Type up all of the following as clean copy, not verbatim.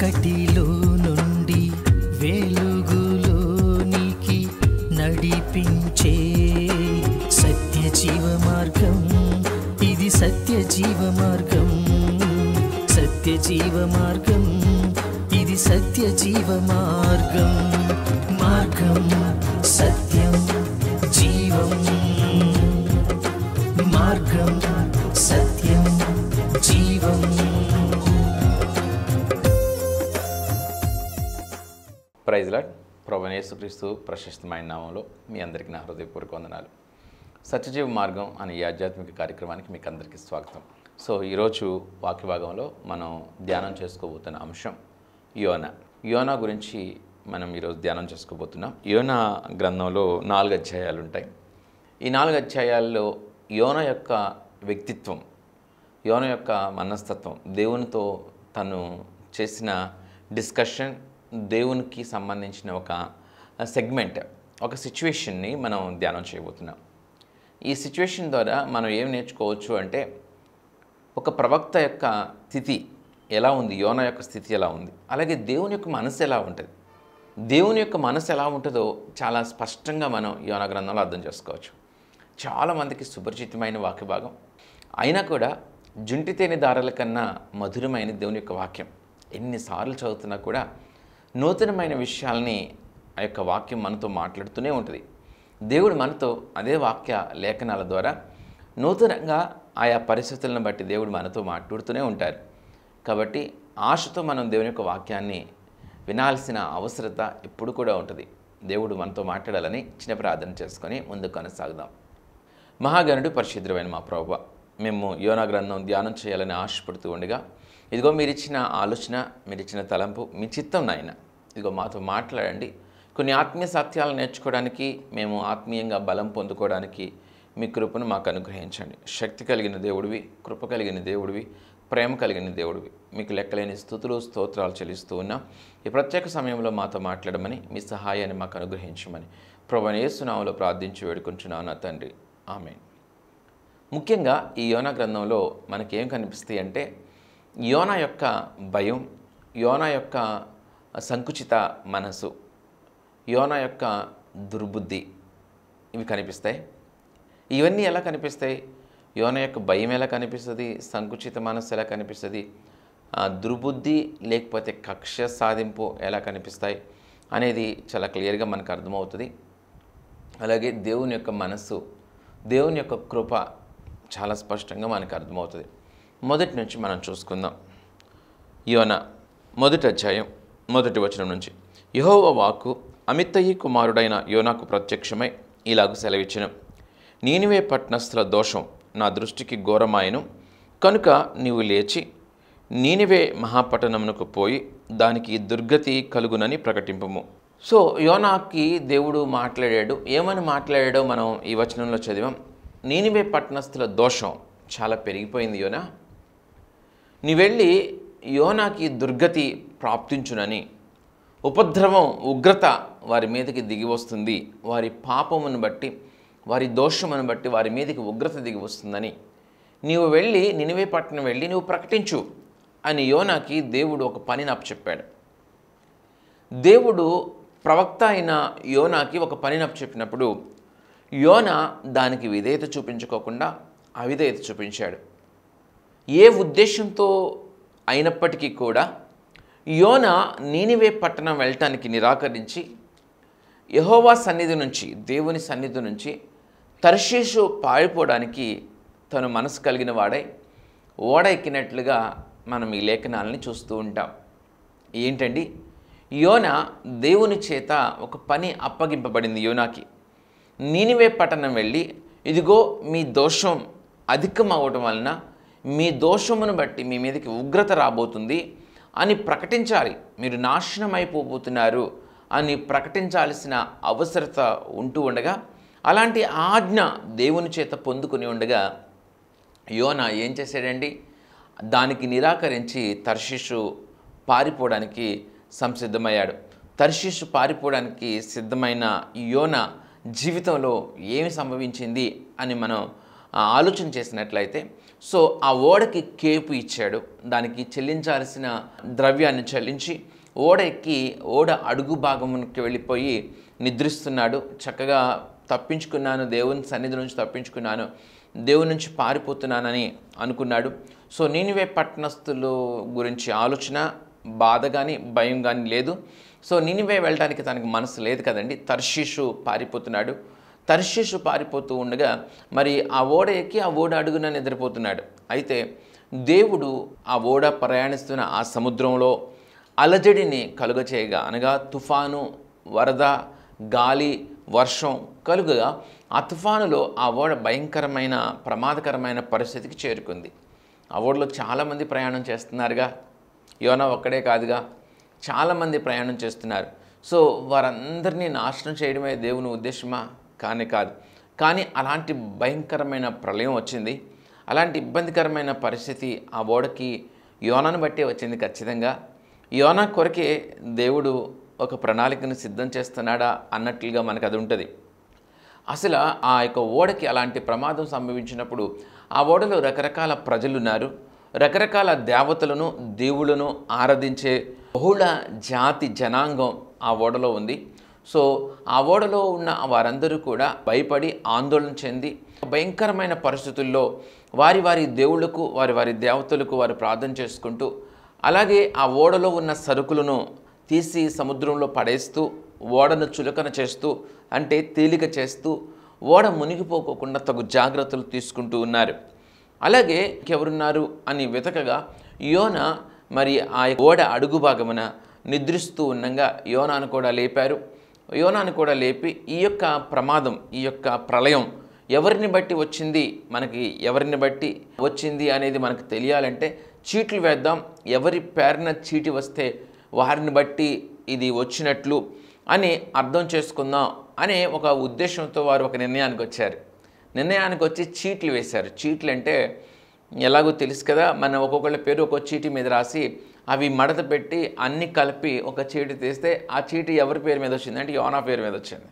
చీకటిలో నుండి వెలుగులోనికి నడిపించే సత్య జీవ మార్గం, ఇది సత్య జీవ మార్గం, సత్య జీవ మార్గం, ఇది సత్య జీవ మార్గం. మార్గం సత్యం జీవం, మార్గం సత్యం జీవం. Praise lord. ప్రభువైన యేసుక్రీస్తు ప్రశస్తమైన నామంలో మీ అందరికీ నా హృదయపూర్వక వందనాలు. సత్యజీవ మార్గం అనే ఈ ఆధ్యాత్మిక కార్యక్రమానికి మీకు అందరికీ స్వాగతం. సో ఈరోజు వాక్య భాగంలో మనం ధ్యానం చేసుకోబోతున్న అంశం యోనా గురించి మనం ఈరోజు ధ్యానం చేసుకోబోతున్నాం. యోనా గ్రంథంలో 4 అధ్యాయాలు ఉంటాయి. ఈ 4 అధ్యాయాల్లో యోనా యొక్క వ్యక్తిత్వం, యోనా యొక్క మనస్తత్వం, దేవునితో తను చేసిన డిస్కషన్, దేవునికి సంబంధించిన ఒక సెగ్మెంట్, ఒక సిచ్యువేషన్ని మనం ధ్యానం చేయబోతున్నాం. ఈ సిచ్యువేషన్ ద్వారా మనం ఏం నేర్చుకోవచ్చు అంటే, ఒక ప్రవక్త యొక్క స్థితి ఎలా ఉంది, యోనా యొక్క స్థితి ఎలా ఉంది, అలాగే దేవుని యొక్క మనసు ఎలా ఉంటుంది, దేవుని యొక్క మనసు ఎలా ఉంటుందో చాలా స్పష్టంగా మనం యోనా గ్రంథంలో అర్థం చేసుకోవచ్చు. చాలామందికి సుపరిచితమైన వాక్య భాగం అయినా కూడా జుంటి తేనె దారాల కన్నా మధురమైన దేవుని యొక్క వాక్యం. ఎన్నిసార్లు చదువుతున్నా కూడా నూతనమైన విషయాల్ని ఆ యొక్క వాక్యం మనతో మాట్లాడుతూనే ఉంటుంది. దేవుడు మనతో అదే వాక్య లేఖనాల ద్వారా నూతనంగా ఆయా పరిస్థితులను బట్టి దేవుడు మనతో మాట్లాడుతూనే ఉంటారు. కాబట్టి ఆశతో మనం దేవుని యొక్క వాక్యాన్ని వినాల్సిన అవసరత ఎప్పుడు కూడా ఉంటుంది. దేవుడు మనతో మాట్లాడాలని చిన్న ప్రార్థన చేసుకొని ముందుకు కొనసాగుదాం. మహాగణుడు పరిశుద్ధుడైన మా ప్రభువా, మేము యోనా గ్రంథం ధ్యానం చేయాలని ఆశపడుతూ ఉండగా, ఇదిగో మీరిచ్చిన ఆలోచన, మీరిచ్చిన తలంపు, మీ చిత్తం నాయన, ఇదిగో మాతో మాట్లాడండి. కొన్ని ఆత్మీయ సత్యాలను నేర్చుకోవడానికి, మేము ఆత్మీయంగా బలం పొందుకోవడానికి మీ కృపను మాకు అనుగ్రహించండి. శక్తి కలిగిన దేవుడివి, కృప కలిగిన దేవుడివి, ప్రేమ కలిగిన దేవుడివి, మీకు లెక్కలేని స్తుతులు స్తోత్రాలు చెల్లిస్తూ ఉన్నాం. ఈ ప్రత్యేక సమయంలో మాతో మాట్లాడమని, మీ సహాయాన్ని మాకు అనుగ్రహించమని ప్రభువైన యేసు నామములో ప్రార్థించి వేడుకుంటున్నాను నా తండ్రి, ఆమేన్. ముఖ్యంగా ఈ యోనా గ్రంథంలో మనకేం కనిపిస్తాయి అంటే, యోనా యొక్క భయం, యోనా యొక్క సంకుచిత మనసు, యోనా యొక్క దుర్బుద్ధి, ఇవి కనిపిస్తాయి. ఇవన్నీ ఎలా కనిపిస్తాయి? యోనా యొక్క భయం ఎలా కనిపిస్తుంది, సంకుచిత మనసు ఎలా కనిపిస్తుంది, దుర్బుద్ధి లేకపోతే కక్ష సాధింపు ఎలా కనిపిస్తాయి అనేది చాలా క్లియర్గా మనకు అర్థమవుతుంది. అలాగే దేవుని యొక్క మనస్సు, దేవుని యొక్క కృప చాలా స్పష్టంగా మనకు అర్థమవుతుంది. మొదటి నుంచి మనం చూసుకుందాం. యోనా 1వ అధ్యాయం 1వ వచనం నుంచి. యెహోవా వాక్కు అమిత్తయి కుమారుడైన యోనాకు ప్రత్యక్షమై ఇలాగు సెలవిచ్చెను. నీనివే పట్టణస్థుల దోషం నా దృష్టికి ఘోరమాయెను కనుక నీవు లేచి నీనివే మహాపట్టణమునకు పోయి దానికి దుర్గతి కలుగునని ప్రకటింపుము. సో యోనాకి దేవుడు మాట్లాడాడు. ఏమని మాట్లాడాడో మనం ఈ వచనంలో చదివాం. నీనివే పట్టణస్థుల దోషం చాలా పెరిగిపోయింది యోనా, నీ వెళ్ళి యోనాకి దుర్గతి ప్రాప్తించునని, ఉపద్రవం, ఉగ్రత వారి మీదకి దిగి వస్తుంది, వారి పాపమును బట్టి, వారి దోషమును బట్టి వారి మీదకి ఉగ్రత దిగి వస్తుందని నీవు వెళ్ళి నినివే పట్టణం వెళ్ళి నువ్వు ప్రకటించు అని యోనాకి దేవుడు ఒక పనిని అప్పచెప్పాడు. దేవుడు ప్రవక్త అయిన యోనాకి ఒక పనిని అప్పచెప్పినప్పుడు యోనా దానికి విధేయత చూపించుకోకుండా అవిధేయత చూపించాడు. ఏ ఉద్దేశంతో అయినప్పటికీ కూడా యోనా నీనివే పట్టణం వెళ్ళటానికి నిరాకరించి యెహోవా సన్నిధి నుంచి, దేవుని సన్నిధి నుంచి తర్షీషు పారిపోవడానికి తను మనసు కలిగిన వాడై ఓడ ఎక్కినట్లుగా మనం ఈ లేఖనాలని చూస్తూ ఉంటాం. ఏంటండి, యోనా దేవుని చేత ఒక పని అప్పగింపబడింది యోనాకి. నీనివే పట్టణం వెళ్ళి, ఇదిగో మీ దోషం అధికం అవ్వటం వలన మీ దోషమును బట్టి మీ మీదకి ఉగ్రత రాబోతుంది అని ప్రకటించాలి, మీరు నాశనం అయిపోబోతున్నారు అని ప్రకటించాల్సిన అవసరత ఉంటూ ఉండగా, అలాంటి ఆజ్ఞ దేవుని చేత పొందుకుని ఉండగా యోనా ఏం చేశాడండి, దానికి నిరాకరించి తర్షీషు పారిపోవడానికి సంసిద్ధమయ్యాడు. తర్షీషు పారిపోవడానికి సిద్ధమైన యోనా జీవితంలో ఏమి సంభవించింది అని మనం ఆలోచన చేసినట్లయితే సో ఆ ఓడకి కేపు ఇచ్చాడు, దానికి చెల్లించాల్సిన ద్రవ్యాన్ని చెల్లించి ఓడ ఎక్కి ఓడ అడుగు భాగంకి వెళ్ళిపోయి నిద్రిస్తున్నాడు. చక్కగా తప్పించుకున్నాను, దేవుని సన్నిధి నుంచి తప్పించుకున్నాను, దేవుని నుంచి పారిపోతున్నానని అనుకున్నాడు. సో నీనివే పట్టణస్థుల గురించి ఆలోచన, బాధ కానీ భయం కానీ లేదు. సో నీనివే వెళ్ళడానికి తనకు మనసు లేదు కదండి. తర్షీషు పారిపోతున్నాడు. తర్షీషు పారిపోతూ ఉండగా మరి ఆ ఓడ ఎక్కి ఆ ఓడ అడుగున నిద్రపోతున్నాడు. అయితే దేవుడు ఆ ఓడ ప్రయాణిస్తున్న ఆ సముద్రంలో అలజడిని కలుగచేయగా, అనగా తుఫాను, వరద, గాలి, వర్షం కలుగగా ఆ తుఫానులో ఆ ఓడ భయంకరమైన ప్రమాదకరమైన పరిస్థితికి చేరుకుంది. ఆ ఓడలో చాలామంది ప్రయాణం చేస్తున్నారుగా, యోనా ఒక్కడే కాదుగా, చాలామంది ప్రయాణం చేస్తున్నారు. సో వారందరినీ నాశనం చేయడమే దేవుని ఉద్దేశమా? కానే కాదు. కానీ అలాంటి భయంకరమైన ప్రళయం వచ్చింది, అలాంటి ఇబ్బందికరమైన పరిస్థితి ఆ ఓడకి యోనాను బట్టే వచ్చింది. ఖచ్చితంగా యోనా కొరకే దేవుడు ఒక ప్రణాళికను సిద్ధం చేస్తున్నాడా అన్నట్లుగా మనకు అది ఉంటుంది. అసలు ఆ యొక్క ఓడకి అలాంటి ప్రమాదం సంభవించినప్పుడు ఆ ఓడలో రకరకాల ప్రజలు ఉన్నారు, రకరకాల దేవతలను దేవుళ్ళను ఆరాధించే బహుళ జాతి జనాంగం ఆ ఓడలో ఉంది. సో ఆ ఓడలో ఉన్న వారందరూ కూడా భయపడి ఆందోళన చెంది భయంకరమైన పరిస్థితుల్లో వారి వారి దేవుళ్లకు వారి వారి దేవతలకు వారు ప్రార్థన చేసుకుంటూ, అలాగే ఆ ఓడలో ఉన్న సరుకులను తీసి సముద్రంలో పడేస్తూ, ఓడను చులకన చేస్తూ, అంటే తేలిక చేస్తూ, ఓడ మునిగిపోకుండా తగు జాగ్రత్తలు తీసుకుంటూ ఉన్నారు. అలాగే ఇంకెవరున్నారు అని వెతకగా యోనా మరి ఆ ఓడ అడుగు భాగమున నిద్రిస్తూ ఉండగా యోనాను కూడా లేపారు. యోనాను కూడా లేపి ఈ యొక్క ప్రమాదం, ఈ యొక్క ప్రళయం ఎవరిని బట్టి వచ్చింది, మనకి ఎవరిని బట్టి వచ్చింది అనేది మనకు తెలియాలంటే చీట్లు వేద్దాం, ఎవరి పేరున చీటి వస్తే వారిని బట్టి ఇది వచ్చినట్లు అని అర్థం చేసుకుందాం అనే ఒక ఉద్దేశంతో వారు ఒక నిర్ణయానికి వచ్చారు. నిర్ణయానికి వచ్చి చీట్లు వేశారు. చీట్లు అంటే ఎలాగో తెలుసు కదా, మన ఒక్కొక్కళ్ళ పేరు ఒక్కొక్క చీటి మీద రాసి అవి మడత పెట్టి అన్నీ కలిపి ఒక చీటి తీస్తే ఆ చీటి ఎవరి పేరు మీద వచ్చింది అంటే యోనా పేరు మీద వచ్చింది.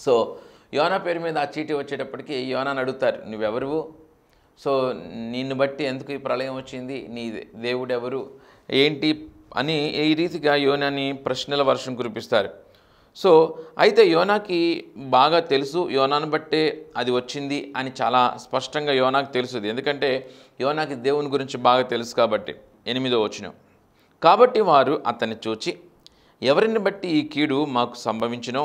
సో యోనా పేరు మీద ఆ చీటి వచ్చేటప్పటికి యోనాను అడుగుతారు, నువ్వెవరు, సో నిన్ను బట్టి ఎందుకు ఈ ప్రళయం వచ్చింది, నీ దేవుడు ఎవరు ఏంటి అని ఈ రీతిగా యోనాని ప్రశ్నల వర్షం కురిపిస్తారు. సో అయితే యోనాకి బాగా తెలుసు, యోనాను బట్టే అది వచ్చింది అని చాలా స్పష్టంగా యోనాకు తెలుసుది. ఎందుకంటే యోనాకి దేవుని గురించి బాగా తెలుసు కాబట్టి. 8వ వచనం, కాబట్టి వారు అతన్ని చూచి, ఎవరిని బట్టి ఈ కీడు మాకు సంభవించినో,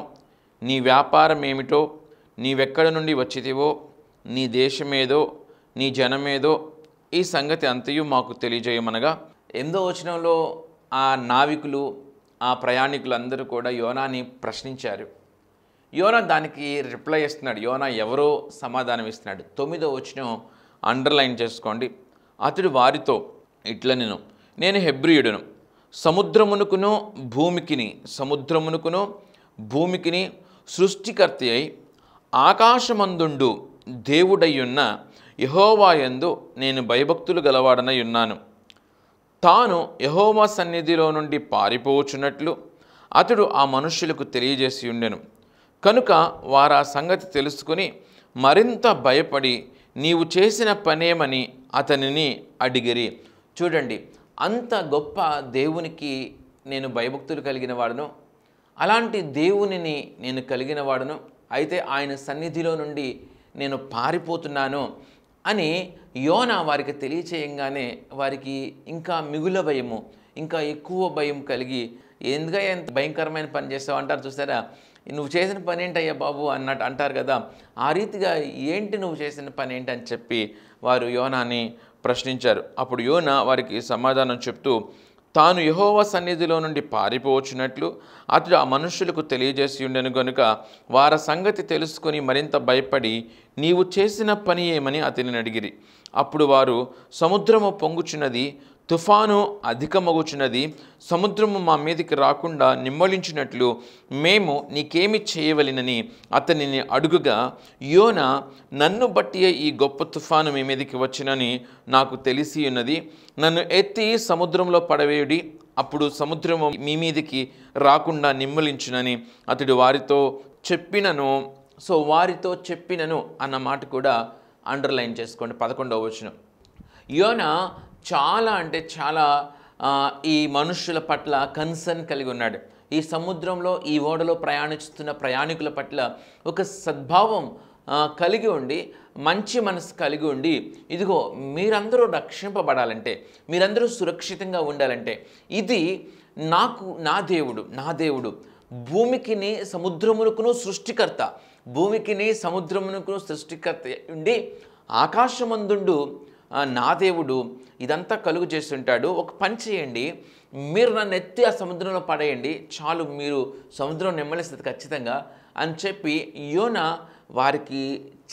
నీ వ్యాపారం ఏమిటో, నీవెక్కడ నుండి వచ్చితివో, నీ దేశమేదో, నీ జనమేదో, ఈ సంగతి అంతయు మాకు తెలియజేయమనగా 8వ వచనంలో ఆ నావికులు, ఆ ప్రయాణికులందరూ కూడా యోనాని ప్రశ్నించారు. యోనా దానికి రిప్లై ఇస్తున్నాడు. యోనా ఎవరో సమాధానం ఇస్తున్నాడు. 9వ వచనం అండర్లైన్ చేసుకోండి. అతడు వారితో ఇట్లా, నేను హెబ్రీయుడును, సముద్రమునకును భూమికిని సృష్టికర్త అయి ఆకాశమందుండు దేవుడయ్యున్న యెహోవాయందు నేను భయభక్తులు గలవాడనై ఉన్నాను. తాను యెహోవా సన్నిధిలో నుండి పారిపోవచ్చున్నట్లు అతడు ఆ మనుష్యులకు తెలియజేసి ఉండెను. కనుక వారు ఆ సంగతి తెలుసుకుని మరింత భయపడి నీవు చేసిన పనేమని అతనిని అడిగిరి. చూడండి, అంత గొప్ప దేవునికి నేను భయభక్తులు కలిగిన వాడును, అలాంటి దేవునిని నేను కలిగిన వాడును, అయితే ఆయన సన్నిధిలో నుండి నేను పారిపోతున్నాను అని యోనా వారికి తెలియచేయంగానే వారికి ఇంకా మిగుల భయము, ఇంకా ఎక్కువ భయం కలిగి, ఎందుగా ఎంత భయంకరమైన పని చేస్తావు అంటారు చూసారా, నువ్వు చేసిన పని ఏంటయ్యా బాబు అన్నట్టు అంటారు కదా, ఆ రీతిగా ఏంటి నువ్వు చేసిన పని ఏంటి అని చెప్పి వారు యోనాని ప్రశ్నించారు. అప్పుడు యోనా వారికి సమాధానం చెప్తూ, తాను యెహోవా సన్నిధిలో నుండి పారిపోవచ్చున్నట్లు అతడు ఆ మనుష్యులకు తెలియజేసి ఉండెను గనుక వారి సంగతి తెలుసుకొని మరింత భయపడి నీవు చేసిన పని ఏమని అతనిని అడిగిరి. అప్పుడు వారు, సముద్రము పొంగుచున్నది, తుఫాను అధికమగుచున్నది, సముద్రము మా మీదికి రాకుండా నిమ్మలించినట్లు మేము నీకేమి చేయవలెనని అతనిని అడుగుగా, యోనా, నన్ను బట్టి ఈ గొప్ప తుఫాను మీ మీదికి వచ్చినని నాకు తెలిసి ఉన్నది. నన్ను ఎత్తి సముద్రంలో పడవేయుడి, అప్పుడు సముద్రము మీ మీదికి రాకుండా నిమ్మలించునని అతడు వారితో చెప్పినను. సో వారితో చెప్పినను అన్న మాట కూడా అండర్లైన్ చేసుకోండి. 11వ వచనం. యోన చాలా అంటే చాలా ఈ మనుషుల పట్ల కన్సర్న్ కలిగి ఉన్నాడు. ఈ సముద్రంలో ఈ ఓడలో ప్రయాణిస్తున్న ప్రయాణికుల పట్ల ఒక సద్భావం కలిగి ఉండి, మంచి మనసు కలిగి ఉండి, ఇదిగో మీరందరూ రక్షింపబడాలంటే, మీరందరూ సురక్షితంగా ఉండాలంటే, ఇది నా దేవుడు భూమికిని సముద్రమునకును సృష్టికర్త, భూమికిని సముద్రమునకును సృష్టికర్త ఉండి ఆకాశమందుండు నా దేవుడు ఇదంతా కలుగు చేస్తుంటాడు. ఒక పని చేయండి, మీరు నన్ను ఎత్తి ఆ సముద్రంలో పడేయండి, చాలు, మీరు సముద్రం నెమ్మలిస్తుంది ఖచ్చితంగా అని చెప్పి యోన వారికి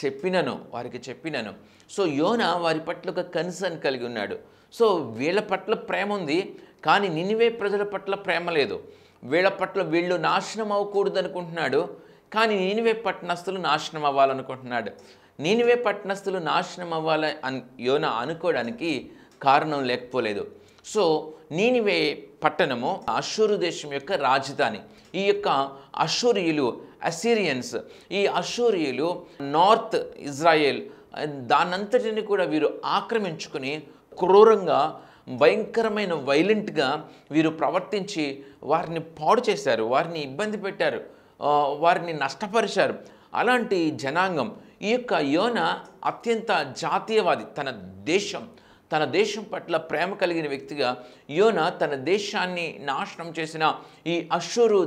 చెప్పినను. సో యోన వారి పట్ల ఒక కన్సర్న్ కలిగి ఉన్నాడు. సో వీళ్ళ పట్ల ప్రేమ ఉంది, కానీ నినివే ప్రజల పట్ల ప్రేమ లేదు. వీళ్ళ పట్ల వీళ్ళు నాశనం అవ్వకూడదు అనుకుంటున్నాడు, కానీ నినివే పట్టణస్థులు నాశనం అవ్వాలనుకుంటున్నాడు. నినివే పట్టణస్థులు నాశనం అవ్వాలి యోన అనుకోవడానికి కారణం లేకపోలేదు. సో నీనివే పట్టణము అష్షూరు దేశం యొక్క రాజధాని. ఈ యొక్క అసీరియన్స్, ఈ అష్షూరియులు నార్త్ ఇజ్రాయెల్ దానంతటిని కూడా వీరు ఆక్రమించుకుని క్రూరంగా, భయంకరమైన వైలెంట్గా వీరు ప్రవర్తించి వారిని పాడు చేశారు, వారిని ఇబ్బంది పెట్టారు, వారిని నష్టపరిచారు. అలాంటి జనాంగం. ఈ యొక్క యోన అత్యంత జాతీయవాది, తన దేశం పట్ల ప్రేమ కలిగిన వ్యక్తిగా యోన తన దేశాన్ని నాశనం చేసిన ఈ అష్షూరు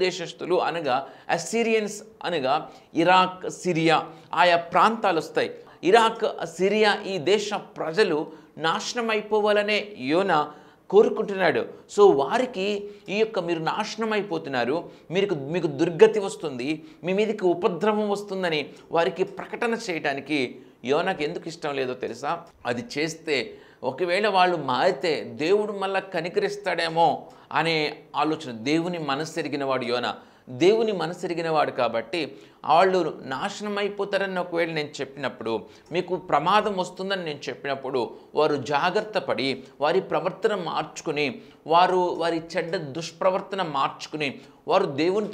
దేశస్థులు అనగా అసీరియన్స్ అనగా ఇరాక్, సిరియా ఆయా ప్రాంతాలు వస్తాయి. ఇరాక్, సిరియా ఈ దేశ ప్రజలు నాశనం అయిపోవాలనే యోన కోరుకుంటున్నాడు. సో వారికి ఈ యొక్క మీరు నాశనం అయిపోతున్నారు, మీకు దుర్గతి వస్తుంది, మీ మీదకి ఉపద్రవం వస్తుందని వారికి ప్రకటన చేయడానికి యోనాకు ఎందుకు ఇష్టం లేదో తెలుసా? అది చేస్తే ఒకవేళ వాళ్ళు మారితే దేవుడు మళ్ళా కనికరిస్తాడేమో అనే ఆలోచన. దేవుని మనస్సెరిగిన వాడు యోన, దేవుని మనస్సెరిగిన వాడు కాబట్టి వాళ్ళు నాశనం అయిపోతారని ఒకవేళ నేను చెప్పినప్పుడు, మీకు ప్రమాదం వస్తుందని నేను చెప్పినప్పుడు వారు జాగ్రత్త పడి వారి ప్రవర్తన మార్చుకుని, వారి చెడ్డ దుష్ప్రవర్తన మార్చుకుని వారు దేవుని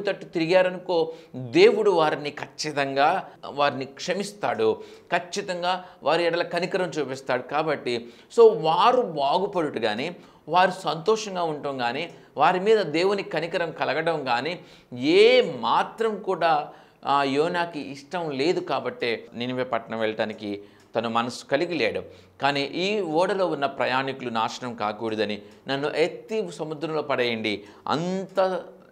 తట్టు తిరిగారనుకో, దేవుడు ఖచ్చితంగా వారిని క్షమిస్తాడు, ఖచ్చితంగా వారి ఎడల కనికరం చూపిస్తాడు. కాబట్టి సో వారు బాగుపడుట కానీ, వారు సంతోషంగా ఉండటం కానీ, వారి మీద దేవుని కనికరం కలగడం కానీ ఏ మాత్రం కూడా యోనాకి ఇష్టం లేదు. కాబట్టే నినివే పట్టణం వెళ్ళటానికి తను మనసు కలిగి లేడు. కానీ ఈ ఓడలో ఉన్న ప్రయాణికులు నాశనం కాకూడదని నన్ను ఎత్తి సముద్రంలో పడేయండి, అంత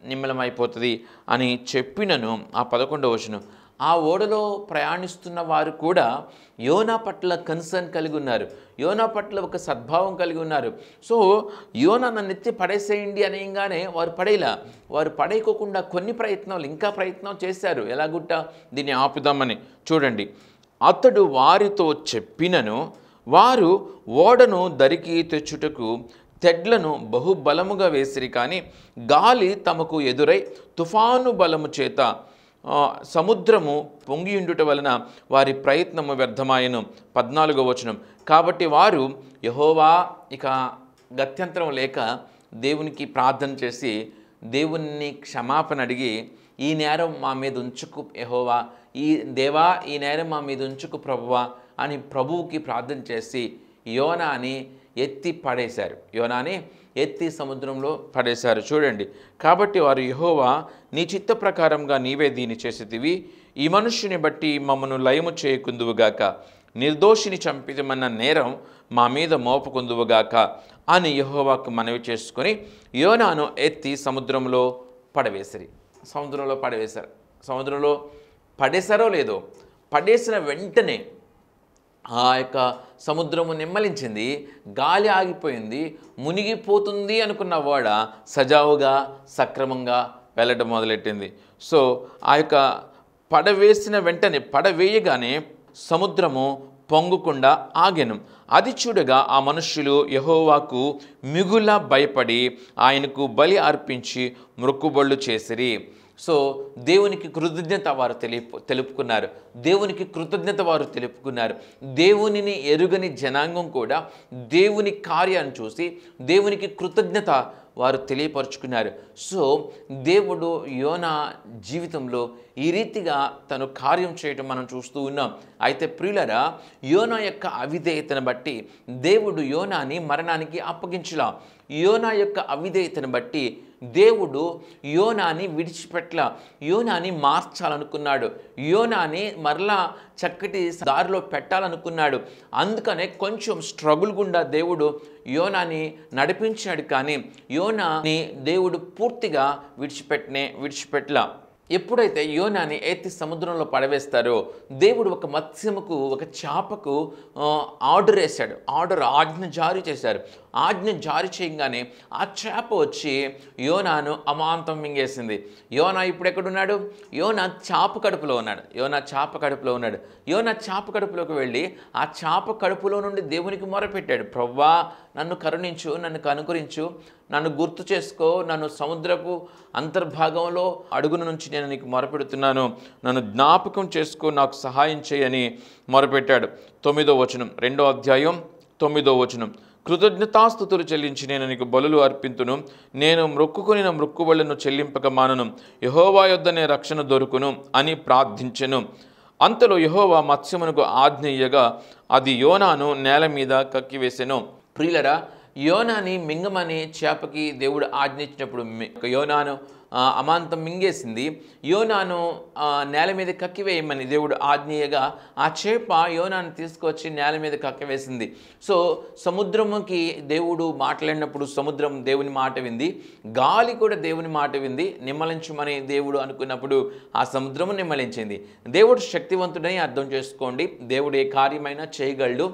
నిమ్మలమైపోతుంది అని చెప్పినను. ఆ 11వ వచనం. ఆ ఓడలో ప్రయాణిస్తున్న వారు కూడా యోనా పట్ల కన్సర్న్ కలిగి ఉన్నారు, యోనా పట్ల ఒక సద్భావం కలిగి ఉన్నారు. సో యోనా నన్ను ఎత్తి పడేసేయండి అనేగానే వారు పడేయకోకుండా ఇంకా ప్రయత్నం చేశారు. ఎలాగుట్ట దీన్ని ఆపుదామని. చూడండి, అతడు వారితో చెప్పినను వారు ఓడను దరికి తెచ్చుటకు తెడ్లను బహుబలముగా వేసిరి, కానీ గాలి తమకు ఎదురై తుఫాను బలము చేత సముద్రము పొంగియుండుట వలన వారి ప్రయత్నము వ్యర్థమాయను. 14వ వచనం. కాబట్టి వారు యెహోవా, ఇక గత్యంతరం లేక దేవునికి ప్రార్థన చేసి దేవుని క్షమాపణ అడిగి, ఈ నేరం మా మీద ఉంచుకు యెహోవా, ఈ నేరం మా మీద ఉంచుకు ప్రభువా అని ప్రభువుకి ప్రార్థన చేసి యోనాని ఎత్తి సముద్రంలో పడేశారు. చూడండి, కాబట్టి వారు యెహోవా, నీ చిత్త ప్రకారంగా నీవే దీన్ని చేసేదివి, ఈ మనుష్యుని బట్టి మమ్మను లయము చేయకుందువుగాక, నిర్దోషిని చంపిదమన్న నేరం మా మీద మోపకుందువుగాక అని యెహోవాకు మనవి చేసుకొని యోనాను ఎత్తి సముద్రంలో పడవేశారు. సముద్రంలో పడేశారో లేదో, పడేసిన వెంటనే ఆ యొక్క సముద్రము నిమ్మలించింది, గాలి ఆగిపోయింది, మునిగిపోతుంది అనుకున్న ఓడ సజావుగా సక్రమంగా వెళ్ళడం మొదలెట్టింది. సో ఆ యొక్క పడవేయగానే సముద్రము పొంగకుండా ఆగెను. అది చూడగా ఆ మనుష్యులు యెహోవాకు మిగుల భయపడి ఆయనకు బలి అర్పించి మొక్కుబళ్ళు చేసిరి. సో దేవునికి కృతజ్ఞత వారు తెలుపుకున్నారు. దేవునిని ఎరుగని జనాంగం కూడా దేవుని కార్యాన్ని చూసి దేవునికి కృతజ్ఞత వారు తెలియపరుచుకున్నారు. సో దేవుడు యోనా జీవితంలో ఈ రీతిగా తను కార్యం చేయటం మనం చూస్తూ ఉన్నాం. అయితే ప్రియులారా, యోనా యొక్క అవిధేయతను బట్టి దేవుడు యోనాని మరణానికి అప్పగించలా. యోనా యొక్క అవిధేయతను బట్టి దేవుడు యోనాని విడిచిపెట్ల, యోనాని మార్చాలనుకున్నాడు, యోనాని మరలా చక్కటి దారిలో పెట్టాలనుకున్నాడు. అందుకనే కొంచెం స్ట్రగుల్ గుండా దేవుడు యోనాని నడిపించాడు. కానీ యోనాని దేవుడు పూర్తిగా విడిచిపెట్టలా. ఎప్పుడైతే యోనాని ఎత్తి సముద్రంలో పడవేస్తారో దేవుడు ఒక మత్స్యముకు, ఒక చేపకు ఆజ్ఞ జారీ చేశారు. ఆజ్ఞ జారీ చేయగానే ఆ చేప వచ్చి యోనాను అమాంతం మింగేసింది. యోనా ఇప్పుడు ఎక్కడున్నాడు? యోనా చేప కడుపులో ఉన్నాడు. యోనా చేప కడుపులోకి వెళ్ళి ఆ చేప కడుపులో నుండి దేవునికి మొరపెట్టాడు. ప్రభువా, నన్ను కరుణించు, నన్ను కనుకరించు, నన్ను గుర్తు చేసుకో, నన్ను సముద్రపు అంతర్భాగంలో అడుగున నుంచి నేను నీకు మొరపెడుతున్నాను, నన్ను జ్ఞాపకం చేసుకో, నాకు సహాయం చేయని మొరపెట్టాడు. 9వ వచనం, 2వ అధ్యాయం 9వ వచనం. కృతజ్ఞతాస్తుతులు చెల్లించి నేను నీకు బలులు అర్పింతును, నేను మ్రొక్కుకొనిన మ్రొక్కుబళ్లను చెల్లింపక మానను, యెహోవా యొద్దనే రక్షణ దొరుకును అని ప్రార్థించెను. అంతలో యెహోవా మత్స్యమునకు ఆజ్ఞ ఇయ్యగా అది యోనాను నేల మీద కక్కివేసెను. ప్రియులరా, యోనాని మింగమని చేపకి దేవుడు ఆజ్ఞ ఇచ్చినప్పుడు యోనాను అమాంతం మింగేసింది. యోనాను నేల మీద కక్కివేయమని దేవుడు ఆజ్ఞయగా ఆ చేప యోనాను తీసుకొచ్చి నేల మీద కక్కివేసింది. సో సముద్రముకి దేవుడు మాట్లాడినప్పుడు సముద్రం దేవుని మాట వింది, గాలి కూడా దేవుని మాట వింది. నిమ్మలించమని దేవుడు అనుకున్నప్పుడు ఆ సముద్రము నిమ్మలించింది. దేవుడు శక్తివంతుడని అర్థం చేసుకోండి. దేవుడు ఏ కార్యమైనా చేయగలడు.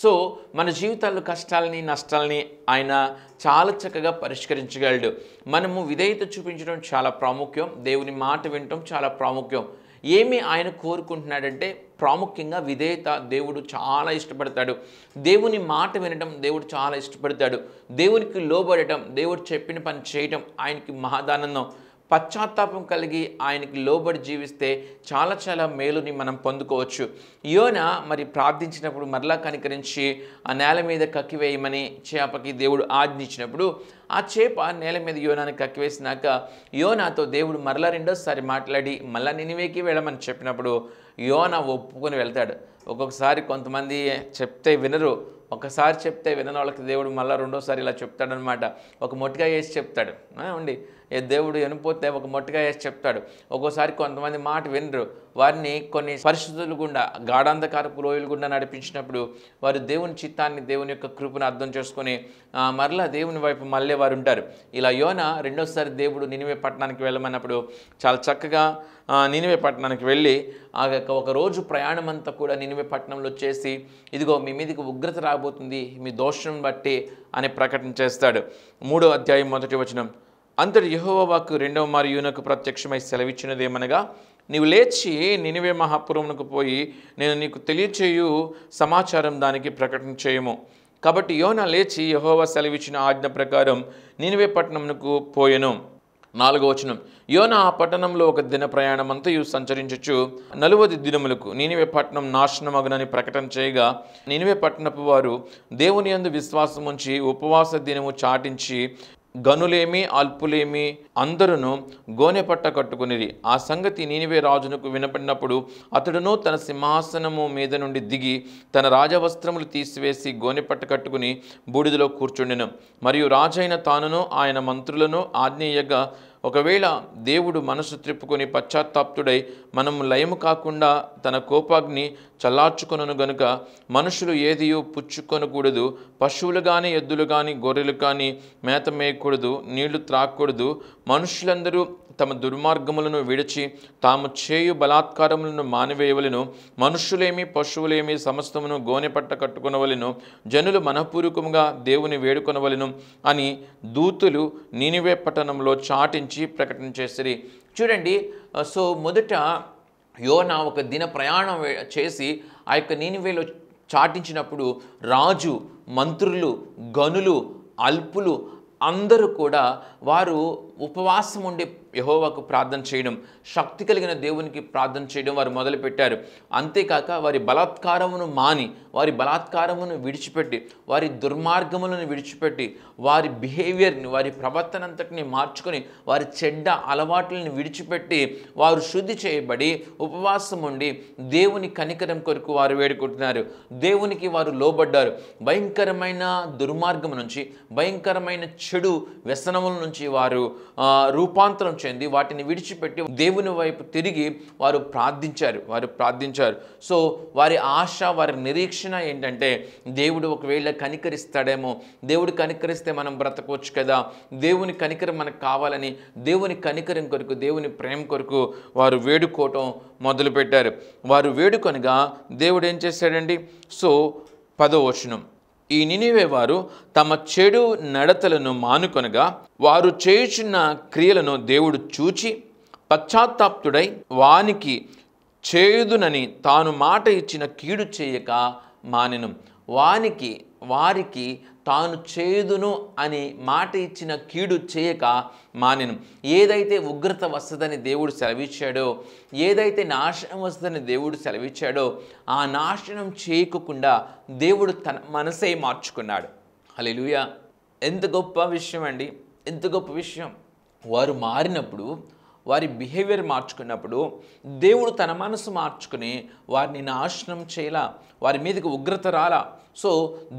సో మన జీవితాల్లో కష్టాలని, నష్టాలని ఆయన చాలా చక్కగా పరిష్కరించగలడు. మనము విధేయత చూపించడం చాలా ప్రాముఖ్యం, దేవుని మాట వినటం చాలా ప్రాముఖ్యం. ఏమి ఆయన కోరుకుంటున్నాడంటే ప్రాముఖ్యంగా విధేయత దేవుడు చాలా ఇష్టపడతాడు. దేవుని మాట వినడం దేవుడు చాలా ఇష్టపడతాడు. దేవునికి లోబడటం, దేవుడు చెప్పిన పని చేయటం ఆయనకి మహాదానందం. పశ్చాత్తాపం కలిగి ఆయనకి లోబడి జీవిస్తే చాలా చాలా మేలుని మనం పొందుకోవచ్చు. యోనా మరి ప్రార్థించినప్పుడు మరలా కనికరించి ఆ నేల మీద కక్కివేయమని చేపకి దేవుడు ఆజ్ఞించినప్పుడు ఆ చేప నేల మీద యోనాని కక్కివేసినాక యోనాతో దేవుడు మరలా రెండోసారి మాట్లాడి మళ్ళా నినివేకి వెళ్ళమని చెప్పినప్పుడు యోనా ఒప్పుకొని వెళ్తాడు. ఒక్కొక్కసారి కొంతమంది చెప్తే వినరు, ఒకసారి చెప్తే వినని వాళ్ళకి దేవుడు మళ్ళీ రెండోసారి ఇలా చెప్తాడనమాట. ఒక మొట్టిగా వేసి చెప్తాడు. ఉండి దేవుడు వినిపోతే ఒక మొట్టిగా వేసి చెప్తాడు. ఒక్కోసారి కొంతమంది మాట వినరు, వారిని కొన్ని పరిస్థితులు గుండా, గాఢాంధకారపు లోయలు గుండా నడిపించినప్పుడు వారు దేవుని చిత్తాన్ని, దేవుని యొక్క కృపను అర్థం చేసుకొని మరలా దేవుని వైపు మళ్ళీ వారు ఉంటారు. ఇలా యోనా రెండోసారి దేవుడు నినివే పట్టణానికి వెళ్ళమన్నప్పుడు చాలా చక్కగా నినివే పట్టణానికి వెళ్ళి ఒక రోజు ప్రయాణం అంతా కూడా నినివే పట్టణంలో చేసి, ఇదిగో మీ మీదకి ఉగ్రత రాబోతుంది మీ దోషం బట్టి అని ప్రకటన చేస్తాడు. 3వ అధ్యాయం 1వ వచనం. అంతటి యెహోవా వాక్కు 2వ మారు యోనాకు ప్రత్యక్షమై సెలవిచ్చినదేమనగా, నీవు లేచి నినివే మహాపురమునకు పోయి నేను నీకు తెలియచేయు సమాచారం దానికి ప్రకటన చేయము. కాబట్టి యోనా లేచి యెహోవా సెలవిచ్చిన ఆజ్ఞ ప్రకారం నినివే పట్టణమునకు పోయెను. 4వ వచనం. యోనా ఆ పట్టణంలో ఒక దిన ప్రయాణమంతయు సంచరించచ్చు 40 దినములకు నినివే పట్టణం నాశనమగునని ప్రకటన చేయగా నినివే పట్టణపు వారు దేవుని యందు విశ్వాసం ఉంచి ఉపవాస దినము చాటించి గనులేమి అల్పులేమి అందరూ గోనె పట్ట కట్టుకునిరి. ఆ సంగతి నీనివే రాజునకు వినపడినప్పుడు అతడును తన సింహాసనము మీద నుండి దిగి తన రాజవస్త్రములు తీసివేసి గోనె పట్ట కట్టుకుని బూడిదలో కూర్చుండెను. మరియు రాజైన తానును ఆయన మంత్రులను ఆజ్ఞేయగా, ఒకవేళ దేవుడు మనసు త్రిప్పుకొని పశ్చాత్తాప్తుడై మనము లయము కాకుండా తన కోపాగ్ని చల్లార్చుకొనును గనుక మనుషులు ఏదియో పుచ్చుకొనకూడదు, పశువులు కానీ ఎద్దులు కానీ గొర్రెలు కానీ మేత మేయకూడదు, నీళ్లు త్రాగకూడదు. మనుషులందరూ తమ దుర్మార్గములను విడిచి తాము చేయు బలాత్కారములను మానివేయవలెను. మనుష్యులేమి పశువులేమి సమస్తమును గోనెపట్ట కట్టుకొనవలెను. జనులు మనపూర్వకముగా దేవుని వేడుకొనవలెను అని దూతులు నీనివే పట్టణంలో చాటించి ప్రకటన చేసిరి. చూడండి, సో మొదట యోనా ఒక దిన ప్రయాణం చేసి ఆ యొక్క నీనివేలో చాటించినప్పుడు రాజు, మంత్రులు, గనులు, అల్పులు అందరూ కూడా వారు ఉపవాసం ఉండి యెహోవాకు ప్రార్థన చేయడం, శక్తి కలిగిన దేవునికి ప్రార్థన చేయడం వారు మొదలుపెట్టారు. అంతేకాక వారి బలాత్కారమును మాని, వారి బలాత్కారమును విడిచిపెట్టి, వారి దుర్మార్గములను విడిచిపెట్టి, వారి బిహేవియర్ని, వారి ప్రవర్తన అంతటిని మార్చుకొని, వారి చెడ్డ అలవాట్లను విడిచిపెట్టి వారు శుద్ధి చేయబడి ఉపవాసం ఉండి దేవుని కనికరం కొరకు వారు వేడుకుంటున్నారు. దేవునికి వారు లోబడ్డారు. భయంకరమైన దుర్మార్గం నుంచి, భయంకరమైన చెడు వ్యసనముల నుంచి వారు రూపాంతరం చెంది వాటిని విడిచిపెట్టి దేవుని వైపు తిరిగి వారు ప్రార్థించారు. సో వారి ఆశ, వారి నిరీక్షణ ఏంటంటే దేవుడు ఒకవేళ కనికరిస్తాడేమో, దేవుడు కనికరిస్తే మనం బ్రతకవచ్చు కదా, దేవుని కనికరం మనకు కావాలని దేవుని కనికరం కొరకు, దేవుని ప్రేమ కొరకు వారు వేడుకోవటం మొదలుపెట్టారు. వారు వేడుకొనగా దేవుడు ఏం చేశాడండి? సో 10వ వచనం, ఈ నినివే వారు తమ చెడు నడతలను మానుకొనగా వారు చేయుచున్న క్రియలను దేవుడు చూచి పశ్చాత్తాప్తుడై వానికి చేయుదునని తాను మాట ఇచ్చిన కీడు చేయక మానెను. వారికి తాను చేయుదును అని మాట ఇచ్చిన కీడు చేయక మానెను. ఏదైతే ఉగ్రత వస్తుందని దేవుడు సెలవిచ్చాడో, ఏదైతే నాశనం వస్తుందని దేవుడు సెలవిచ్చాడో, ఆ నాశనం చేయకుండా దేవుడు తన మనసే మార్చుకున్నాడు. హల్లెలూయా! ఎంత గొప్ప విషయం అండి, ఎంత గొప్ప విషయం. వారు మారినప్పుడు, వారి బిహేవియర్ మార్చుకున్నప్పుడు దేవుడు తన మనసు మార్చుకుని వారిని నాశనం చేయలా, వారి మీదకి ఉగ్రత రాలా. సో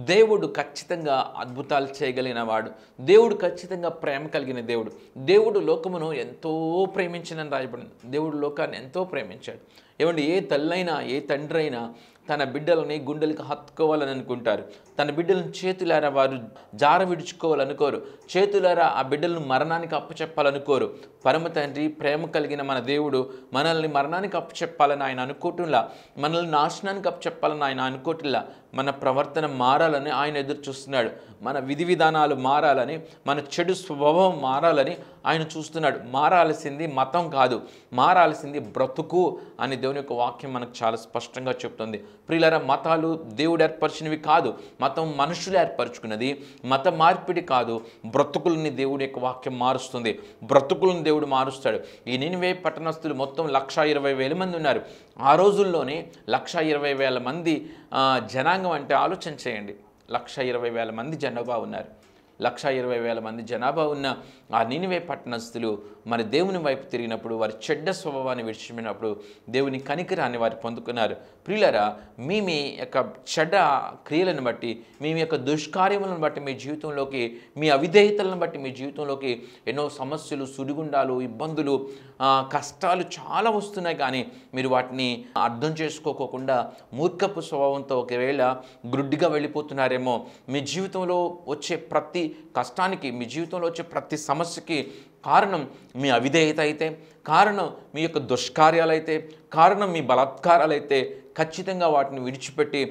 దేవుడు ఖచ్చితంగా అద్భుతాలు చేయగలిగిన వాడు. దేవుడు ఖచ్చితంగా ప్రేమ కలిగిన దేవుడు. దేవుడు లోకమును ఎంతో ప్రేమించినని రాయబడింది. దేవుడు లోకాన్ని ఎంతో ప్రేమించాడు. ఏమంటే ఏ తల్లైనా, ఏ తండ్రి అయినా తన బిడ్డలని గుండెలకు హత్తుకోవాలని అనుకుంటారు. తన బిడ్డలను చేతులారా వారు జార విడుచుకోవాలనుకోరు. చేతులారా ఆ బిడ్డలను మరణానికి అప్పచెప్పాలనుకోరు. పరమ తండ్రి, ప్రేమ కలిగిన మన దేవుడు మనల్ని మరణానికి అప్పచెప్పాలని ఆయన అనుకోవటంలా, మనల్ని నాశనానికి అప్పచెప్పాలని ఆయన అనుకోవట్లా. మన ప్రవర్తన మారాలని ఆయన ఎదురు చూస్తున్నాడు. మన విధి విధానాలు మారాలని, మన చెడు స్వభావం మారాలని ఆయన చూస్తున్నాడు. మారాల్సింది మతం కాదు, మారాల్సింది బ్రతుకు అని దేవుని యొక్క వాక్యం మనకు చాలా స్పష్టంగా చెప్తుంది. ప్రియులారా, మతాలు దేవుడు ఏర్పరిచినవి కాదు, మతం మనుషులు ఏర్పరచుకున్నది. మత మార్పిడి కాదు, బ్రతుకుల్ని దేవుడి యొక్క వాక్యం మారుస్తుంది. బ్రతుకులను దేవుడు మారుస్తాడు. ఈ నినివే పట్టణస్థులు మొత్తం 120,000 మంది ఉన్నారు. ఆ రోజుల్లోనే 120,000 మంది జనాంగం అంటే ఆలోచన చేయండి. 120,000 మంది జనాభా ఉన్నారు. 120,000 మంది జనాభా ఉన్న ఆ నినివే పట్టణస్థులు మరి దేవుని వైపు తిరిగినప్పుడు, వారి చెడ్డ స్వభావాన్ని విడిచిపెట్టినప్పుడు దేవుని కనికరాన్ని వారు పొందుకున్నారు. ప్రియులారా, మీ యొక్క చెడ్డ క్రియలను బట్టి, మీ యొక్క దుష్కార్యములను బట్టి మీ జీవితంలోకి, మీ అవిధేయతలను బట్టి మీ జీవితంలోకి ఎన్నో సమస్యలు, సుడిగుండాలు, ఇబ్బందులు, కష్టాలు చాలా వస్తున్నాయి. కానీ మీరు వాటిని అర్థం చేసుకోకుండా మూర్ఖపు స్వభావంతో ఒకవేళ గ్రుడ్డిగా వెళ్ళిపోతున్నారేమో. మీ జీవితంలో వచ్చే ప్రతి కష్టానికి, మీ జీవితంలో వచ్చే ప్రతి సమస్యకి కారణం మీ అవిధేయత అయితే, కారణం మీ యొక్క దుష్కార్యాలైతే, కారణం మీ బలాత్కారాలైతే, ఖచ్చితంగా వాటిని విడిచిపెట్టి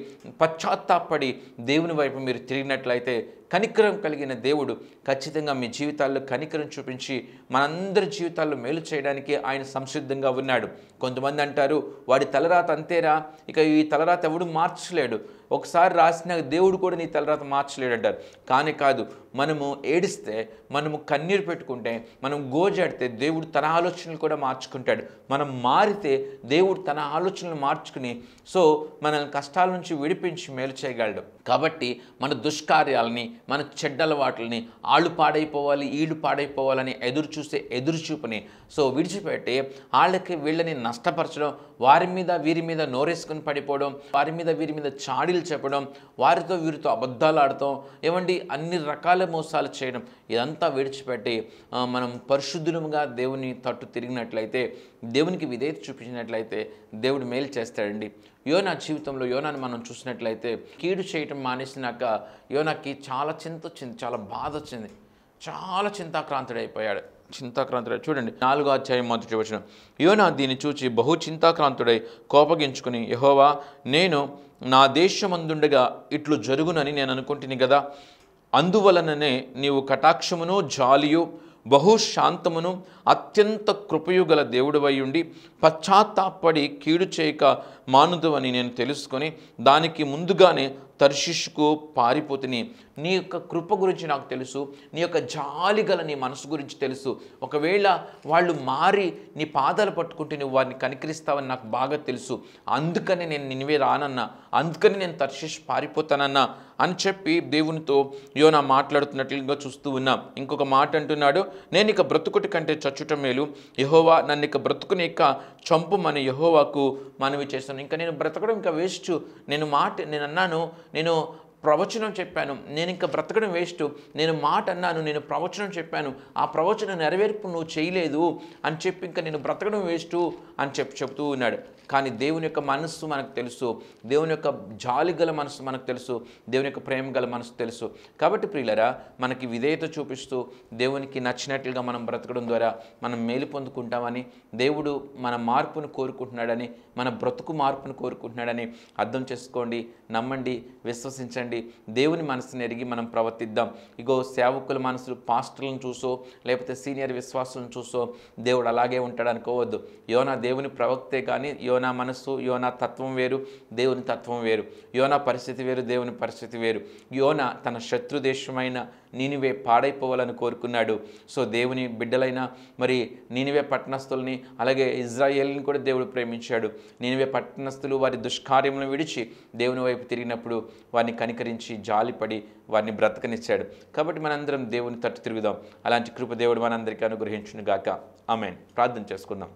పశ్చాత్తాపడి దేవుని వైపు మీరు తిరిగినట్లయితే కనికరం కలిగిన దేవుడు ఖచ్చితంగా మీ జీవితాల్లో కనికరం చూపించి మనందరి జీవితాల్లో మేలు చేయడానికి ఆయన సంసిద్ధంగా ఉన్నాడు. కొంతమంది అంటారు, వాడి తలరాత అంతేరా, ఇక ఈ తలరాత ఎవడు మార్చలేడు, ఒకసారి రాసిన దేవుడు కూడా నీ తలరాత మార్చలేడు అంటారు. కానీ కాదు, మనము ఏడిస్తే, మనము కన్నీరు పెట్టుకుంటే, మనం గోజాడితే దేవుడు తన ఆలోచనలు కూడా మార్చుకుంటాడు. మనం మారితే దేవుడు తన ఆలోచనలు మార్చుకుని మనల్ని కష్టాల నుంచి విడిపించి మేలు చేయగలడు. కాబట్టి మన దుష్కార్యాలని, మన చెడ్డలవాట్లని, ఆళ్ళు పాడైపోవాలి, ఈళ్ళు పాడైపోవాలని ఎదురుచూపుని విడిచిపెట్టి వాళ్ళకి వీళ్ళని నష్టపరచడం, వారి మీద వీరి మీద నోరేసుకొని పడిపోవడం, వారి మీద వీరి మీద చాడీలు చెప్పడం, వారితో వీరితో అబద్ధాలు ఆడటం, ఏమండి అన్ని రకాల మోసాలు చేయడం, ఇదంతా విడిచిపెట్టి మనం పరిశుద్ధులుగా దేవుని తట్టు తిరిగినట్లయితే, దేవునికి విధేయత చూపించినట్లయితే దేవుడు మేలు చేస్తాడండి. యోనా జీవితంలో యోనాను మనం చూసినట్లయితే కీడు చేయటం మానేసినాక యోనాకి చాలా చింత వచ్చింది, చాలా బాధ వచ్చింది, చాలా చింతాక్రాంతుడైపోయాడు. చూడండి 4వ అధ్యాయం 1వ వచనం, యోనా దీన్ని చూచి బహు చింతాక్రాంతుడై కోపగించుకుని, యెహోవా, నేను నా దేశమందుండగా ఇట్లు జరుగునని నేను అనుకుంటుని కదా, అందువలననే నీవు కటాక్షమును జాలియు బహు శాంతమును అత్యంత కృపయు గల దేవుడివై ఉండి పశ్చాత్తాపడి కీడు చేయక మానుదు అని నేను తెలుసుకొని దానికి ముందుగానే తర్షీషుకు పారిపోతుని. నీ యొక్క కృప గురించి నాకు తెలుసు, నీ యొక్క జాలి గల నీ మనసు గురించి తెలుసు. ఒకవేళ వాళ్ళు మారి నీ పాదాలు పట్టుకుంటే నువ్వు వారిని కనికరిస్తావని నాకు బాగా తెలుసు. అందుకని నేను నినివే రానన్నా, అందుకని నేను తర్షీషు పారిపోతానన్నా అని చెప్పి దేవునితో యోనా మాట్లాడుతున్నట్లుగా చూస్తూ ఉన్నాం. ఇంకొక మాట అంటున్నాడు, నేను ఇక బ్రతుకుటి కంటే చచ్చుట మేలు, యెహోవా నన్ను ఇక బ్రతుకుని ఇక చంపుమని యెహోవాకు మనవి చేస్తాను. ఇంకా నేను బ్రతకడం ఇంకా వేస్ట్. నేను అన్నాను, నేను ప్రవచనం చెప్పాను, నేను ఇంకా బ్రతకడం వేస్ట్. నేను మాట అన్నాను, నేను ప్రవచనం చెప్పాను, ఆ ప్రవచనం నెరవేర్పు నువ్వు చేయలేదు అని చెప్పి ఇంకా నేను బ్రతకడం వేస్ట్ అని చెప్తూ ఉన్నాడు. కానీ దేవుని యొక్క మనస్సు మనకు తెలుసు, దేవుని యొక్క జాలి గల మనసు మనకు తెలుసు, దేవుని యొక్క ప్రేమ గల మనసు తెలుసు. కాబట్టి ప్రియులరా, మనకి విధేయత చూపిస్తూ దేవునికి నచ్చినట్లుగా మనం బ్రతకడం ద్వారా మనం మేలు పొందుకుంటామని, దేవుడు మన మార్పును కోరుకుంటున్నాడని, మన బ్రతుకు మార్పును కోరుకుంటున్నాడని అర్థం చేసుకోండి, నమ్మండి, విశ్వసించండి. దేవుని మనసుని ఎరిగి మనం ప్రవర్తిద్దాం. ఇగో సేవకుల మనసు పాస్టర్లను చూసో లేకపోతే సీనియర్ విశ్వాసులను చూసో దేవుడు అలాగే ఉంటాడు అనుకోవద్దు. యోనా దేవుని ప్రవక్తే కానీ యోనా మనస్సు, యోనా తత్వం వేరు, దేవుని తత్వం వేరు. యోనా పరిస్థితి వేరు, దేవుని పరిస్థితి వేరు. యోనా తన శత్రు దేశమైన నీనివే పాడైపోవాలని కోరుకున్నాడు. సో దేవుని బిడ్డలైన మరి నీనివే పట్టణస్థుల్ని అలాగే ఇజ్రాయేల్ని కూడా దేవుడు ప్రేమించాడు. నీనివే పట్టణస్థులు వారి దుష్కార్యములను విడిచి దేవుని వైపు తిరిగినప్పుడు వారిని కనికరించి జాలిపడి వారిని బ్రతకనిచ్చాడు. కాబట్టి మనందరం దేవుని తట్టు తిరుగుదాం. అలాంటి కృప దేవుడు మనందరికీ అనుగ్రహించును గాక. ఆమేన్. ప్రార్థన చేసుకుందాం.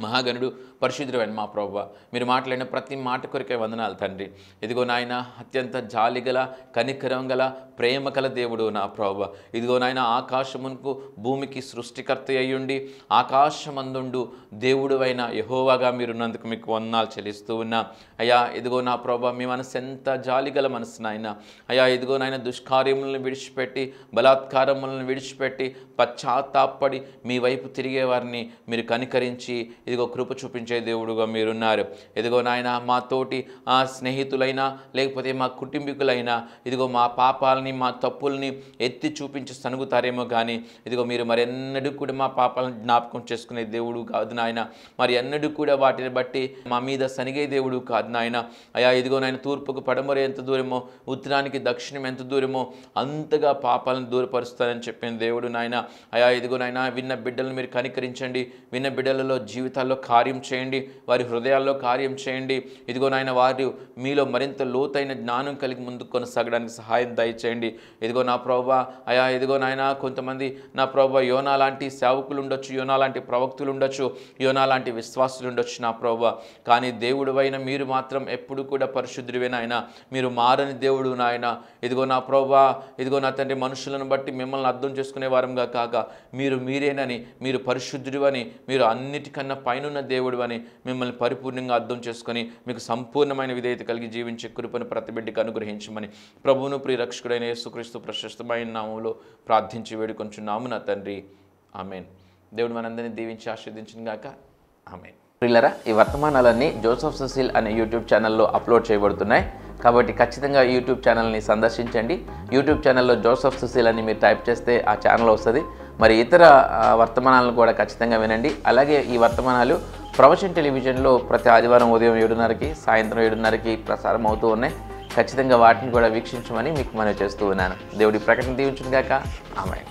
మహాగణుడు పరిశుద్ధుడైన మా ప్రభువా, మీరు మాట్లాడిన ప్రతి మాట కొరకే వందనాలు తండ్రి. ఇదిగో నాయన, అత్యంత జాలిగల కనికరం గల ప్రేమ గల దేవుడు నా ప్రభువా. ఇదిగో నాయన, ఆకాశమునకు భూమికి సృష్టికర్త అయ్యుండి ఆకాశమందుండు దేవుడు అయిన యెహోవాగా మీరున్నందుకు మీకు వందనాలు చెల్లిస్తూ ఉన్నా. అయ్యా ఇదిగో నా ప్రభువా, మీ మనసు ఎంత జాలిగల మనసు నాయన. అయ్యా ఇదిగో నాయన, దుష్కార్యములను విడిచిపెట్టి బలాత్కారములను విడిచిపెట్టి పశ్చాత్తాపడి మీ వైపు తిరిగే వారిని మీరు కనికరించి ఇదిగో కృప చూపించే దేవుడుగా మీరున్నారు. ఇదిగో నాయన, మా తోటి స్నేహితులైనా లేకపోతే మా కుటుంబీకులైనా ఇదిగో మా పాపాలని మా తప్పుల్ని ఎత్తి చూపించి సనుగుతారేమో కానీ ఇదిగో మీరు మరి ఎన్నడూ కూడా మా పాపాలను జ్ఞాపకం చేసుకునే దేవుడు కాదు నాయన. మరి ఎన్నడూ కూడా వాటిని బట్టి మా మీద సనిగే దేవుడు కాదు నాయన. అయ్యా ఇదిగో నాయన, తూర్పుకు పడమర ఎంత దూరమో ఉత్తరానికి దక్షిణం ఎంత దూరమో అంతగా పాపాలను దూరపరుస్తానని చెప్పిన దేవుడు నాయన. అయ్యా ఇదిగో నాయన, విన్న బిడ్డలను మీరు కనికరించండి, విన్న బిడ్డలలో జీవితాల్లో కార్యం చేయండి, వారి హృదయాల్లో కార్యం చేయండి. ఇదిగో నాయన, వారు మీలో మరింత లోతైన జ్ఞానం కలిగి ముందుకు కొనసాగడానికి సహాయం దయచేయండి. ఇదిగో నా ప్రభువా, అయా ఇదిగో నాయన, కొంతమంది నా ప్రభువా యోనా లాంటి సేవకులు ఉండొచ్చు, యోనా లాంటి ప్రవక్తులు ఉండొచ్చు, యోనా లాంటి విశ్వాసులు ఉండొచ్చు నా ప్రభువా. కానీ దేవుడు అయిన మీరు మాత్రం ఎప్పుడు కూడా పరిశుద్ధుడివే నాయన. మీరు మారని దేవుడు నాయన. ఇదిగో నా ప్రభువా, ఇదిగో నా తండ్రి, మనుషులను బట్టి మిమ్మల్ని అర్థం చేసుకునే వారంగా కాక మీరు మీరేనని, మీరు పరిశుద్ధుడు అని, మీరు అన్నిటికన్నా పైనున్న దేవుడు అని మిమ్మల్ని పరిపూర్ణంగా అర్థం చేసుకొని మీకు సంపూర్ణమైన విధేయత కలిగి జీవించే కృపను ప్రతి బిడ్డకు అనుగ్రహించమని ప్రభువును ప్రియరక్షకుడైన యేసుక్రీస్తు ప్రశస్తమైన నామములో ప్రార్థించి వేడుకొంచున్నాము నా తండ్రి. ఆమేన్. దేవుడు మనందరినీ దీవించి ఆశీర్వదించును గాక. ఆమేన్. ప్రియులారా, ఈ వర్తమానాలన్నీ జోసెఫ్ సుశీల్ అనే యూట్యూబ్ ఛానల్లో అప్లోడ్ చేయబడుతున్నాయి. కాబట్టి ఖచ్చితంగా యూట్యూబ్ ఛానల్ని సందర్శించండి. యూట్యూబ్ ఛానల్లో జోసెఫ్ సుశీల్ అని మీరు టైప్ చేస్తే ఆ ఛానల్ వస్తుంది. మరి ఇతర వర్తమానాలను కూడా ఖచ్చితంగా వినండి. అలాగే ఈ వర్తమానాలు ప్రవచన్ టెలివిజన్లో ప్రతి ఆదివారం ఉదయం 7:30కి సాయంత్రం 7:30కి ప్రసారం అవుతూ ఉన్నాయి. ఖచ్చితంగా వాటిని కూడా వీక్షించమని మీకు మనవి చేస్తూ ఉన్నాను. దేవుడి ప్రకటన దీవించును గాక. ఆమేన్.